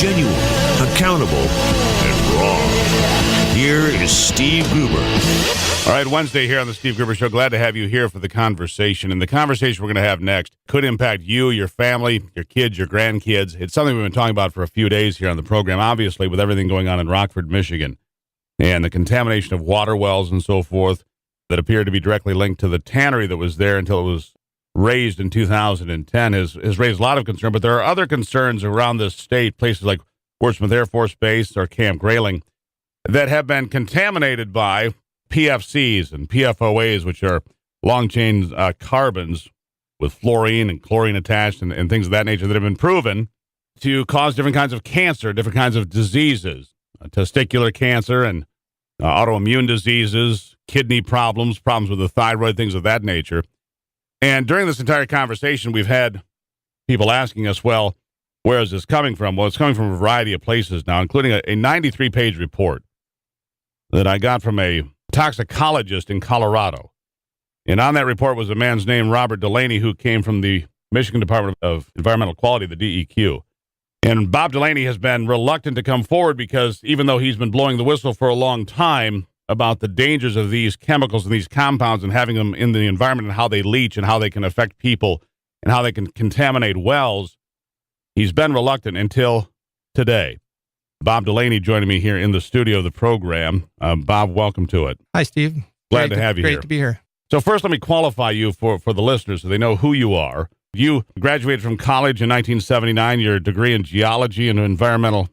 genuine, accountable, and raw. Here is Steve Gruber. All right, Wednesday here on the Steve Gruber Show. Glad to have you here for the conversation. And the conversation we're going to have next could impact you, your family, your kids, your grandkids. It's something we've been talking about for a few days here on the program, obviously, with everything going on in Rockford, Michigan, and the contamination of water wells and so forth that appeared to be directly linked to the tannery that was there until it was raised in 2010 has raised a lot of concern. But there are other concerns around this state, places like Portsmouth Air Force Base or Camp Grayling, that have been contaminated by PFCs and PFOAs, which are long-chain carbons with fluorine and chlorine attached and things of that nature that have been proven to cause different kinds of cancer, different kinds of diseases, testicular cancer and autoimmune diseases, kidney problems with the thyroid, things of that nature. And during this entire conversation, we've had people asking us, well, where is this coming from? Well, it's coming from a variety of places now, including a 93-page report that I got from a toxicologist in Colorado. And on that report was a man's name, Robert Delaney, who came from the Michigan Department of Environmental Quality, the DEQ. And Bob Delaney has been reluctant to come forward because even though he's been blowing the whistle for a long time about the dangers of these chemicals and these compounds and having them in the environment and how they leach and how they can affect people and how they can contaminate wells, he's been reluctant until today. Bob Delaney joining me here in the studio of the program. Bob, welcome to it. Hi, Steve. Glad to have you here. Great to be here. So first, let me qualify you for the listeners so they know who you are. You graduated from college in 1979, your degree in geology and environmental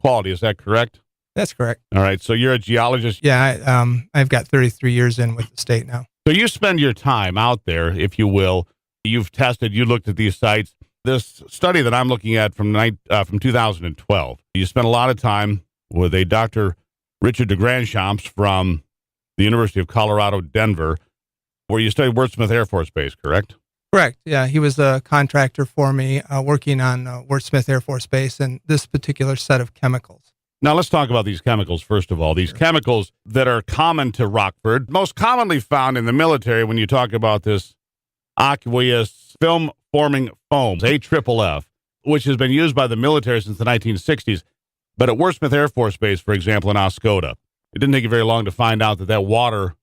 quality. Is that correct? That's correct. All right. So you're a geologist. Yeah, I've got 33 years in with the state now. So you spend your time out there, if you will. You've tested, you looked at these sites. This study that I'm looking at from 2012, you spent a lot of time with a Dr. Richard DeGranchamps from the University of Colorado, Denver, where you studied Wurtsmith Air Force Base, correct? Correct. Yeah, he was a contractor for me working on Wurtsmith Air Force Base and this particular set of chemicals. Now, let's talk about these chemicals, first of all. These chemicals that are common to Rockford, most commonly found in the military when you talk about this aqueous film-forming foams, AFFF, which has been used by the military since the 1960s. But at Wurtsmith Air Force Base, for example, in Oscoda, it didn't take you very long to find out that water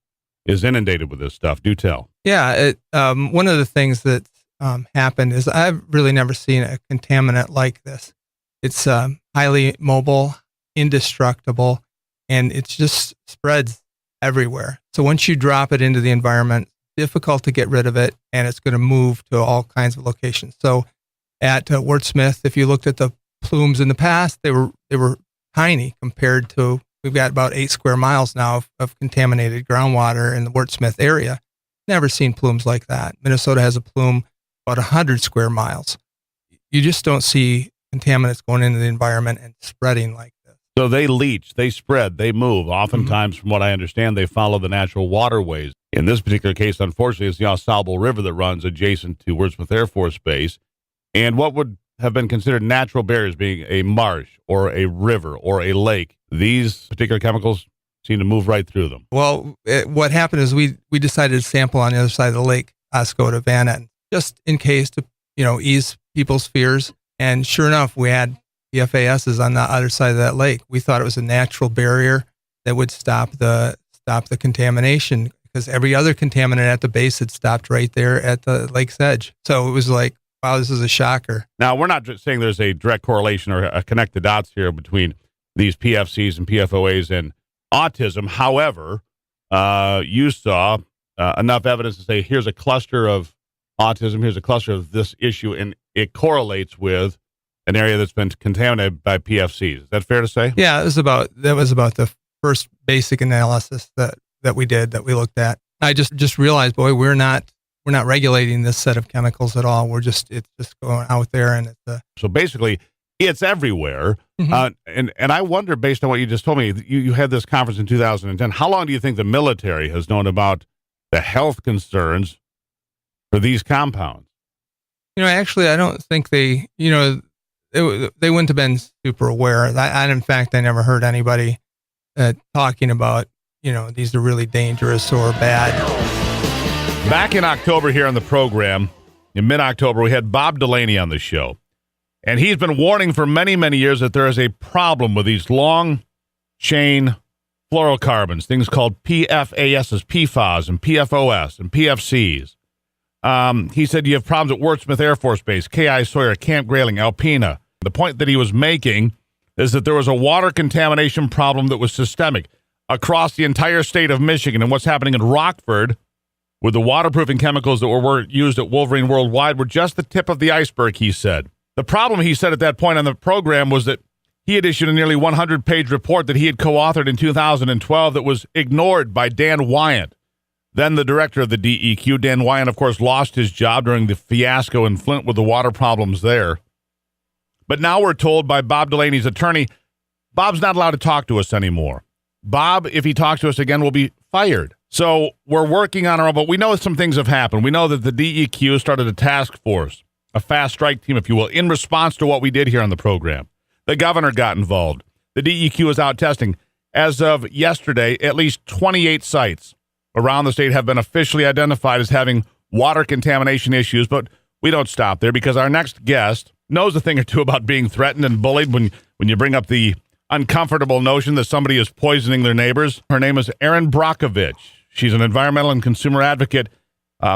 is inundated with this stuff. Do tell. Yeah, one of the things that happened is I've really never seen a contaminant like this. It's highly mobile, indestructible, and it just spreads everywhere. So once you drop it into the environment, difficult to get rid of it, and it's going to move to all kinds of locations. So at Wurtsmith, if you looked at the plumes in the past, they were tiny compared to, we've got about 8 square miles now of contaminated groundwater in the Wurtsmith area. Never seen plumes like that. Minnesota has a plume about 100 square miles. You just don't see contaminants going into the environment and spreading like this. So they leach, they spread, they move. Oftentimes, from what I understand, they follow the natural waterways. In this particular case, unfortunately, it's the Osable River that runs adjacent to Wurtsmith Air Force Base. And what would have been considered natural barriers, being a marsh or a river or a lake, these particular chemicals seem to move right through them. Well, what happened is we decided to sample on the other side of the lake, Oscoda, Vanna, just in case to ease people's fears. And sure enough, we had PFASs on the other side of that lake. We thought it was a natural barrier that would stop the contamination, because every other contaminant at the base had stopped right there at the lake's edge. So it was like, wow, this is a shocker. Now, we're not just saying there's a direct correlation or a connect the dots here between these PFCs and PFOAs and autism. However, you saw enough evidence to say, here's a cluster of autism, here's a cluster of this issue, and it correlates with an area that's been contaminated by PFCs. Is that fair to say? Yeah, that was about the first basic analysis that we looked at. I just realized, boy, we're not regulating this set of chemicals at all. It's just going out there, and so basically it's everywhere. Mm-hmm. And I wonder, based on what you just told me, you had this conference in 2010. How long do you think the military has known about the health concerns for these compounds? Actually, I don't think they wouldn't have been super aware. In fact, I never heard anybody talking about, these are really dangerous or bad. Back in October here on the program, in mid-October, we had Bob Delaney on the show. And he's been warning for many, many years that there is a problem with these long-chain fluorocarbons, things called PFASs, PFAS, and PFOS, and PFCs. He said you have problems at Wurtsmith Air Force Base, K.I. Sawyer, Camp Grayling, Alpena. The point that he was making is that there was a water contamination problem that was systemic across the entire state of Michigan. And what's happening in Rockford with the waterproofing chemicals that were used at Wolverine Worldwide were just the tip of the iceberg, he said. The problem, he said at that point on the program, was that he had issued a nearly 100-page report that he had co-authored in 2012 that was ignored by Dan Wyant, then the director of the DEQ. Dan Wyant, of course, lost his job during the fiasco in Flint with the water problems there. But now we're told by Bob Delaney's attorney, Bob's not allowed to talk to us anymore. Bob, if he talks to us again, will be fired. So we're working on our own, but we know some things have happened. We know that the DEQ started a task force, a fast strike team, if you will, in response to what we did here on the program. The governor got involved. The DEQ is out testing. As of yesterday, at least 28 sites around the state have been officially identified as having water contamination issues, but we don't stop there because our next guest knows a thing or two about being threatened and bullied when you bring up the uncomfortable notion that somebody is poisoning their neighbors. Her name is Erin Brockovich. She's an environmental and consumer advocate,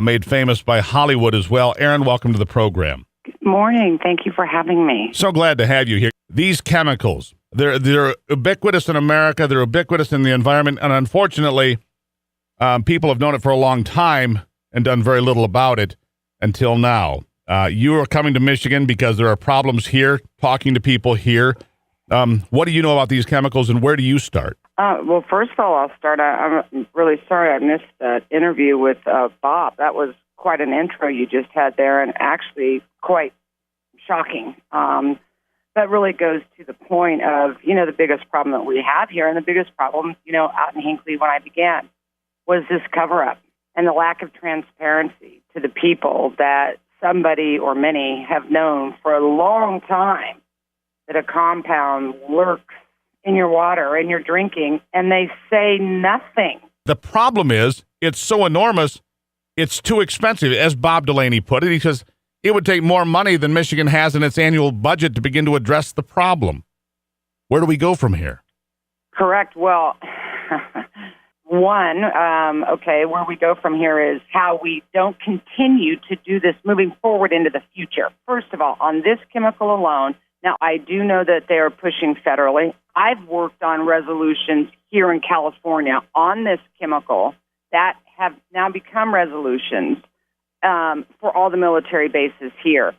made famous by Hollywood as well. Erin, welcome to the program. Good morning. Thank you for having me. So glad to have you here. These chemicals, they're ubiquitous in America. They're ubiquitous in the environment. And unfortunately, people have known it for a long time and done very little about it until now. You are coming to Michigan because there are problems here, talking to people here. What do you know about these chemicals, and where do you start? Well, first of all, I'll start. I'm really sorry I missed that interview with Bob. That was quite an intro you just had there, and actually quite shocking. That really goes to the point of, the biggest problem that we have here, and the biggest problem, out in Hinckley when I began, was this cover-up and the lack of transparency to the people that somebody or many have known for a long time that a compound lurks in your water and your drinking, and they say nothing. The problem is it's so enormous, it's too expensive. As Bob Delaney put it, he says it would take more money than Michigan has in its annual budget to begin to address the problem. Where do we go from here? Correct. Well, where we go from here is how we don't continue to do this moving forward into the future. First of all, on this chemical alone, now I do know that they are pushing federally. I've worked on resolutions here in California on this chemical that have now become resolutions for all the military bases here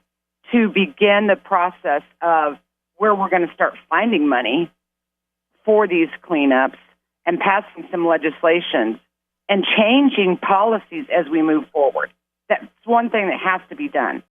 to begin the process of where we're going to start finding money for these cleanups and passing some legislation and changing policies as we move forward. That's one thing that has to be done.